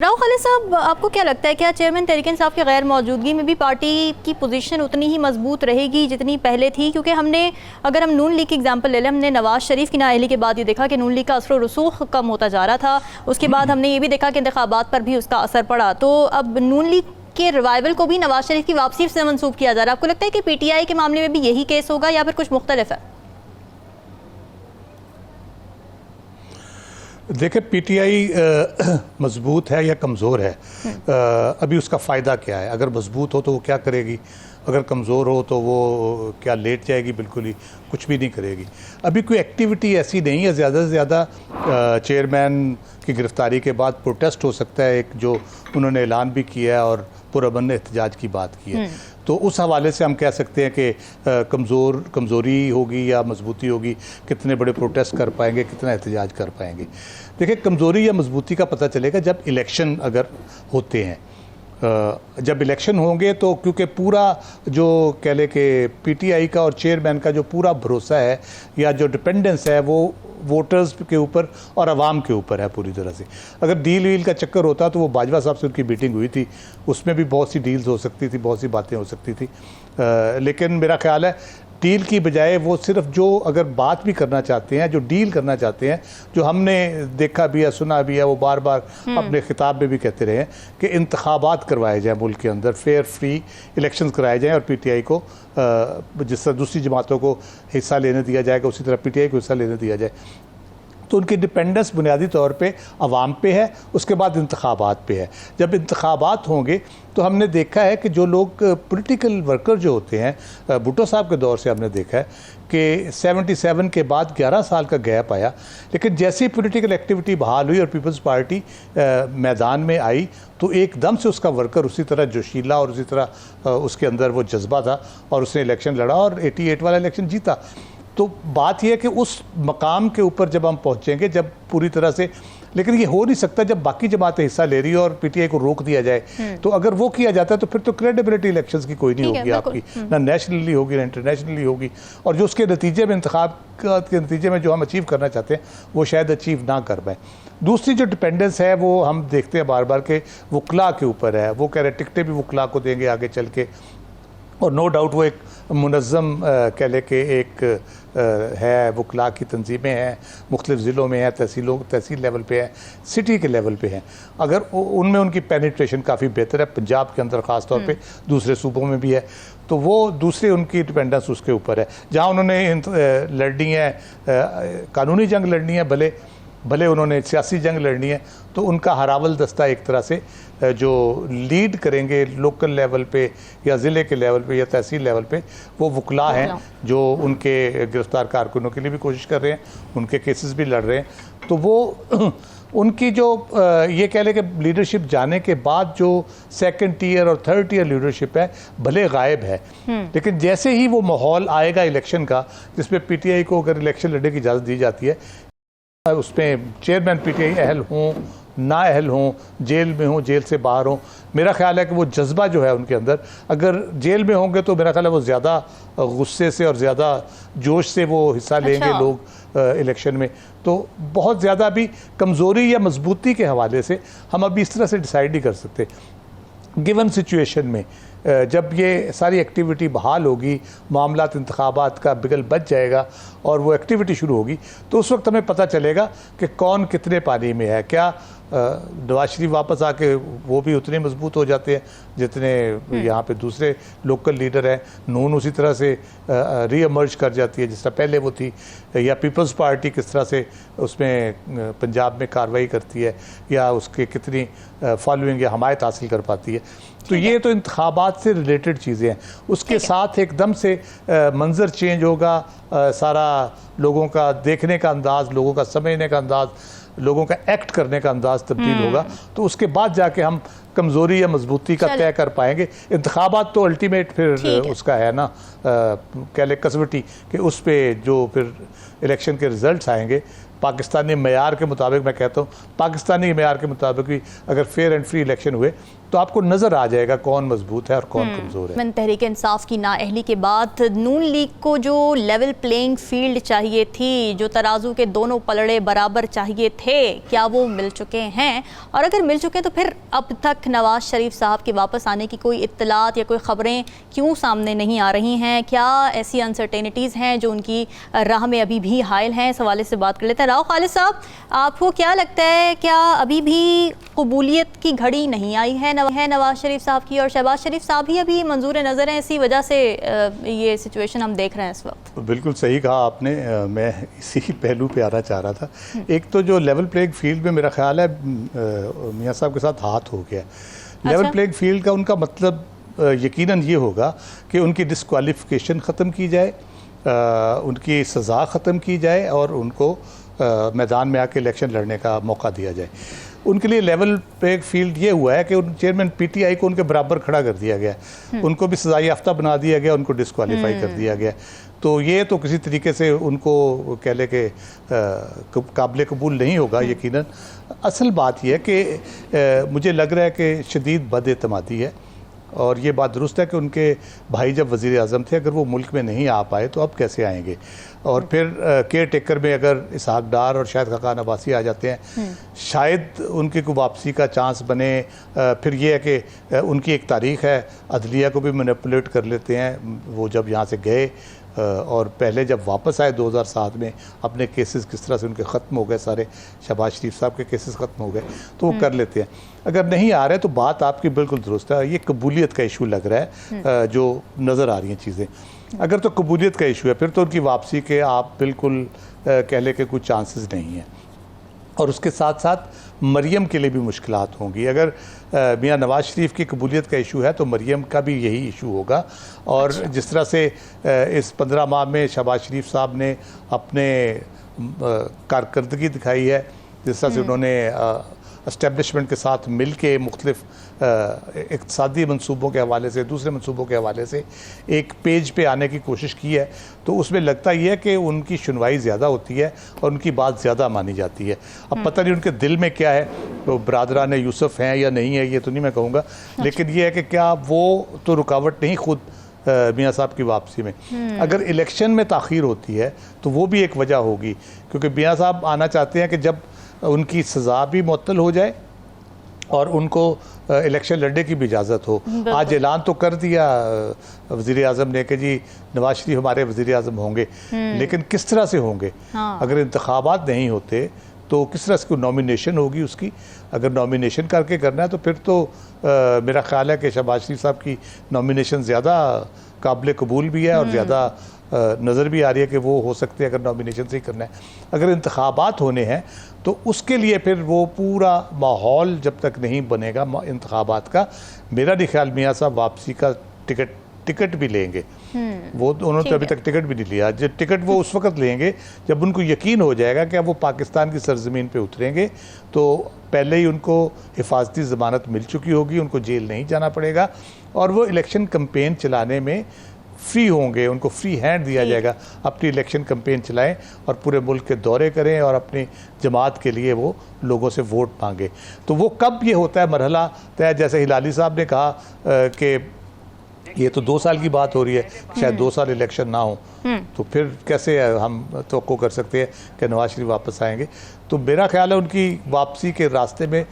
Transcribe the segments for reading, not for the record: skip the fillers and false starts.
राव खालिद साहब, आपको क्या लगता है क्या चेयरमैन तहरीक इंसाफ की गैर मौजूदगी में भी पार्टी की पोजीशन उतनी ही मजबूत रहेगी जितनी पहले थी? क्योंकि अगर हम नून लीग की एग्जांपल ले लें, हमने नवाज शरीफ की नाअहली के बाद ये देखा कि नून लीग का असर रसूख कम होता जा रहा था। उसके बाद हमने ये भी देखा कि इंतखाबात पर भी उसका असर पड़ा। तो अब नून लीग के रिवाइवल को भी नवाज शरीफ की वापसी से मंसूब किया जा रहा है। आपको लगता है कि PTI के मामले में भी यही केस होगा या फिर कुछ मुख्तलिफ है? देखिए, PTI मजबूत है या कमज़ोर है, अभी उसका फ़ायदा क्या है। अगर मजबूत हो तो वो क्या करेगी, अगर कमज़ोर हो तो वो क्या लेट जाएगी, बिल्कुल ही कुछ भी नहीं करेगी। अभी कोई एक्टिविटी ऐसी नहीं है। ज़्यादा से ज़्यादा चेयरमैन की गिरफ़्तारी के बाद प्रोटेस्ट हो सकता है, एक जो उन्होंने ऐलान भी किया है और पुरअमन एहतजाज की बात की है। तो उस हवाले से हम कह सकते हैं कि कमज़ोरी होगी या मजबूती होगी, कितने बड़े प्रोटेस्ट कर पाएंगे, कितना एहतजाज कर पाएंगे। देखिए, कमज़ोरी या मजबूती का पता चलेगा जब इलेक्शन अगर होते हैं। जब इलेक्शन होंगे तो क्योंकि पूरा जो कह ले कि PTI का और चेयरमैन का जो पूरा भरोसा है या जो डिपेंडेंस है वो वोटर्स के ऊपर और आवाम के ऊपर है पूरी तरह से। अगर डील वील का चक्कर होता तो वो बाजवा साहब से उनकी मीटिंग हुई थी, उसमें भी बहुत सी डील्स हो सकती थी, बहुत सी बातें हो सकती थी। लेकिन मेरा ख्याल है डील की बजाय वो सिर्फ जो अगर बात भी करना चाहते हैं, जो डील करना चाहते हैं, जो हमने देखा भी है, सुना भी है, वो बार बार अपने खिताब में भी कहते रहे हैं कि इंतखाबात करवाए जाएँ मुल्क के अंदर, फेयर फ्री इलेक्शंस कराए जाएँ और PTI को जिस तरह दूसरी जमातों को हिस्सा लेने दिया जाएगा उसी तरह PTI को हिस्सा लेने दिया जाए। तो उनकी डिपेंडेंस बुनियादी तौर पे अवाम पे है, उसके बाद इंतखाबात पे है। जब इंतखाबात होंगे तो हमने देखा है कि जो लोग पॉलिटिकल वर्कर जो होते हैं, भुट्टो साहब के दौर से हमने देखा है कि 77 के बाद 11 साल का गैप आया, लेकिन जैसे ही पॉलिटिकल एक्टिविटी बहाल हुई और पीपल्स पार्टी मैदान में आई तो एकदम से उसका वर्कर उसी तरह जोशीला और उसी तरह उसके अंदर वो जज्बा था और उसने इलेक्शन लड़ा और 88 वाला इलेक्शन जीता। तो बात यह है कि उस मकाम के ऊपर जब हम पहुंचेंगे, जब पूरी तरह से, लेकिन ये हो नहीं सकता जब बाकी जमातें हिस्सा ले रही है और PTI को रोक दिया जाए। तो अगर वो किया जाता है तो फिर तो क्रेडिबिलिटी इलेक्शंस की कोई नहीं होगी आपकी, ना नेशनली होगी ना इंटरनेशनली होगी, और जो उसके नतीजे में इंतखाब के नतीजे में जो हम अचीव करना चाहते हैं वो शायद अचीव ना कर पाए। दूसरी जो डिपेंडेंस है वो हम देखते हैं बार बार के वकला के ऊपर है। वो कह रहे टिकटें भी वकला को देंगे आगे चल के, और नो डाउट वो एक मुनज़्ज़म कह ले कि एक है, वकला की तंजीमें हैं, मुख्तलिफ़ ज़िलों में हैं, तहसील लेवल पे है, सिटी के लेवल पे हैं। अगर उनमें उनकी पेनिट्रेशन काफ़ी बेहतर है, पंजाब के अंदर ख़ास तौर पे, दूसरे सूबों में भी है, तो वो दूसरे उनकी डिपेंडेंस उसके ऊपर है। जहाँ उन्होंने लड़नी है, कानूनी जंग लड़नी है, भले उन्होंने सियासी जंग लड़नी है, तो उनका हरावल दस्ता एक तरह से जो लीड करेंगे लोकल लेवल पे या ज़िले के लेवल पे या तहसील लेवल पे, वो वकला हैं जो उनके गिरफ्तार कारकुनों के लिए भी कोशिश कर रहे हैं, उनके केसेस भी लड़ रहे हैं। तो वो उनकी जो ये कह लें कि लीडरशिप जाने के बाद जो सेकंड टियर और थर्ड टियर लीडरशिप है भले गायब है, लेकिन जैसे ही वो माहौल आएगा इलेक्शन का जिसमें PTI को अगर इलेक्शन लड़ने की इजाज़त दी जाती है, उसमें चेयरमैन PTI अहल हों ना अहल हों, जेल में हों, जेल से बाहर हों, मेरा ख्याल है कि वो जज्बा जो है उनके अंदर, अगर जेल में होंगे तो मेरा ख्याल है वो ज़्यादा गुस्से से और ज़्यादा जोश से वो हिस्सा लेंगे लोग इलेक्शन में। तो बहुत ज़्यादा अभी कमज़ोरी या मजबूती के हवाले से हम अभी इस तरह से डिसाइड नहीं कर सकते। गिवन सिचुएशन में जब ये सारी एक्टिविटी बहाल होगी, मामलात इंतखाबात का बिगल बच जाएगा और वो एक्टिविटी शुरू होगी, तो उस वक्त हमें पता चलेगा कि कौन कितने पानी में है। क्या नवाज शरीफ वापस आके वो भी उतने मजबूत हो जाते हैं जितने यहाँ पे दूसरे लोकल लीडर हैं, नून उसी तरह से रीअमर्ज कर जाती है जिस तरह पहले वो थी, या पीपल्स पार्टी किस तरह से उसमें पंजाब में कार्रवाई करती है या उसके कितनी फॉलोइंग या हमायत हासिल कर पाती है। तो ये तो इंतखाबात से रिलेटेड चीज़ें हैं। उसके साथ एकदम से मंजर चेंज होगा, सारा लोगों का देखने का अंदाज़, लोगों का समझने का अंदाज़, लोगों का एक्ट करने का अंदाज़ तब्दील होगा। तो उसके बाद जाके हम कमज़ोरी या मजबूती का तय कर पाएंगे। इंतखाबात तो अल्टीमेट फिर उसका है ना, कह ले कसवटी कि उस पर जो फिर इलेक्शन के रिज़ल्ट्स आएंगे पाकिस्तानी मेयार के मुताबिक, मैं कहता हूँ पाकिस्तानी मेयार के मुताबिक भी अगर फेयर एंड फ्री इलेक्शन हुए तो आपको नज़र आ जाएगा कौन मजबूत है और कौन कमज़ोर है। तहरीक इंसाफ की नाअहली के बाद नून लीग को जो लेवल प्लेइंग फील्ड चाहिए थी, जो तराजू के दोनों पलड़े बराबर चाहिए थे, क्या वो मिल चुके हैं? और अगर मिल चुके हैं तो फिर अब तक नवाज शरीफ साहब के वापस आने की कोई इत्तलात या कोई ख़बरें क्यों सामने नहीं आ रही हैं? क्या ऐसी अनसर्टेनिटीज़ हैं जो उनकी राह में अभी भी हायल हैं? इस हवाले से बात कर लेते हैं। राव खालिद साहब, आपको क्या लगता है, क्या अभी भी कबूलियत की घड़ी नहीं आई है नवाज शरीफ साहब की? और शहबाज शरीफ साहब ही अभी मंजूर नज़र हैं, इसी वजह से ये सिचुएशन हम देख रहे हैं इस वक्त। बिल्कुल सही कहा आपने, मैं इसी पहलू पे आना चाह रहा था। एक तो जो लेवल प्लेइंग फील्ड में मेरा ख्याल है मियाँ साहब के साथ हाथ हो गया। लेवल प्लेइंग फील्ड का उनका मतलब यकीनन ये होगा कि उनकी डिस्क्वालिफिकेशन ख़त्म की जाए, उनकी सज़ा ख़त्म की जाए और उनको मैदान में आके इलेक्शन लड़ने का मौका दिया जाए। उनके लिए लेवल प्लेइंग फील्ड ये हुआ है कि उन चेयरमैन पीटीआई को उनके बराबर खड़ा कर दिया गया, उनको भी सज़ा याफ्ता बना दिया गया, उनको डिस्क्वालीफाई कर दिया गया। तो ये तो किसी तरीके से उनको कह ले कि काबिल कबूल नहीं होगा यकीनन। असल बात यह है कि मुझे लग रहा है कि शदीद बदएतमादी है और ये बात दुरुस्त है कि उनके भाई जब वज़ीर आज़म थे, अगर वो मुल्क में नहीं आ पाए तो अब कैसे आएंगे? और फिर केयर टेकर में अगर इसहाक डार और शायद खाकान अब्बासी आ जाते हैं, शायद उनकी को वापसी का चांस बने। फिर ये है कि उनकी एक तारीख़ है, अदलिया को भी मैनिपुलेट कर लेते हैं। वो जब यहाँ से गए और पहले जब वापस आए 2007 में, अपने केसेस किस तरह से उनके ख़त्म हो गए, सारे शहबाज शरीफ साहब के केसेस ख़त्म हो गए, तो वो कर लेते हैं। अगर नहीं आ रहे तो बात आपकी बिल्कुल दुरुस्त है, ये कबूलियत का इशू लग रहा है जो नज़र आ रही हैं चीज़ें। अगर तो कबूलियत का इशू है फिर तो उनकी वापसी के आप बिल्कुल कह लें कि कुछ चांसेस नहीं हैं। और उसके साथ साथ मरियम के लिए भी मुश्किलात होंगी। अगर मियाँ नवाज शरीफ की कबूलियत का इशू है तो मरियम का भी यही इशू होगा। और जिस तरह से इस 15 माह में शहबाज शरीफ साहब ने अपने कारकर्दगी दिखाई है, जिस तरह से उन्होंने एस्टेब्लिशमेंट के साथ मिल के मुख्तलिफ इक़्तिसादी मनसूबों के हवाले से, दूसरे मनसूबों के हवाले से एक पेज पे आने की कोशिश की है, तो उसमें लगता ये है कि उनकी सुनवाई ज़्यादा होती है और उनकी बात ज़्यादा मानी जाती है। अब पता नहीं उनके दिल में क्या है, तो बरादरान यूसुफ हैं या नहीं है ये तो नहीं मैं कहूँगा, लेकिन ये है कि क्या वो तो रुकावट नहीं खुद मियाँ साहब की वापसी में। अगर इलेक्शन में ताख़ीर होती है तो वो भी एक वजह होगी, क्योंकि मियाँ साहब आना चाहते हैं कि जब उनकी सज़ा भी मुअत्तल हो जाए और उनको इलेक्शन लड़ने की भी इजाज़त हो। आज ऐलान तो कर दिया वज़ीर आज़म ने कि जी नवाज शरीफ हमारे वज़ीर आज़म होंगे, लेकिन किस तरह से होंगे? अगर इंतखाबात नहीं होते तो किस तरह से नॉमिनेशन होगी उसकी? अगर नॉमिनेशन करके करना है तो फिर तो मेरा ख्याल है कि शहबाज शरीफ साहब की नॉमिनेशन ज़्यादा काबिल कबूल भी है और ज़्यादा नज़र भी आ रही है कि वो हो सकते हैं अगर नॉमिनेशन से ही करना है। अगर इंतखाबात होने हैं तो उसके लिए फिर वो पूरा माहौल जब तक नहीं बनेगा इंतखाबात का, मेरा नहीं ख्याल मियाँ साहब वापसी का टिकट भी लेंगे। वो उन्होंने तो अभी तक टिकट भी नहीं लिया। जब टिकट वो उस वक्त लेंगे जब उनको यकीन हो जाएगा कि अब वो पाकिस्तान की सरजमीन पे उतरेंगे, तो पहले ही उनको हिफाजती ज़मानत मिल चुकी होगी, उनको जेल नहीं जाना पड़ेगा और वो इलेक्शन कैंपेन चलाने में फ्री होंगे, उनको फ्री हैंड दिया जाएगा, अपनी इलेक्शन कैंपेन चलाएं और पूरे मुल्क के दौरे करें और अपनी जमात के लिए वो लोगों से वोट मांगे। तो वो कब ये होता है मरहला तय, जैसे हिलाली साहब ने कहा कि ये तो 2 साल की बात हो रही है, शायद 2 साल इलेक्शन ना हो, तो फिर कैसे हम तवक्को कर सकते हैं कि नवाज शरीफ वापस आएंगे? तो मेरा ख्याल है उनकी वापसी के रास्ते में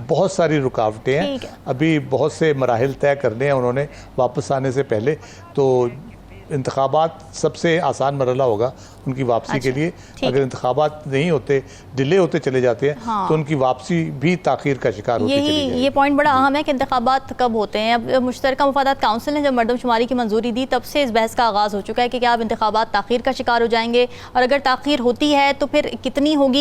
बहुत सारी रुकावटें हैं, अभी बहुत से मराहिल तय करने हैं उन्होंने वापस आने से पहले। तो इंतखाबात सबसे आसान मरहला होगा उनकी वापसी के लिए। अगर इंतखाबात नहीं होते, डिले होते चले जाते हैं तो उनकी वापसी भी ताख़ीर का शिकार होती चली जाएगी। ये पॉइंट बड़ा अहम है कि इंतखाबात कब होते हैं। अब मुश्तरका मुफादात काउंसिल ने जब मरदमशुमारी की मंजूरी दी तब से इस बहस का आगाज़ हो चुका है कि क्या अब इंतखाबात ताख़ीर का शिकार हो जाएंगे, और अगर ताख़ीर होती है तो फिर कितनी होगी।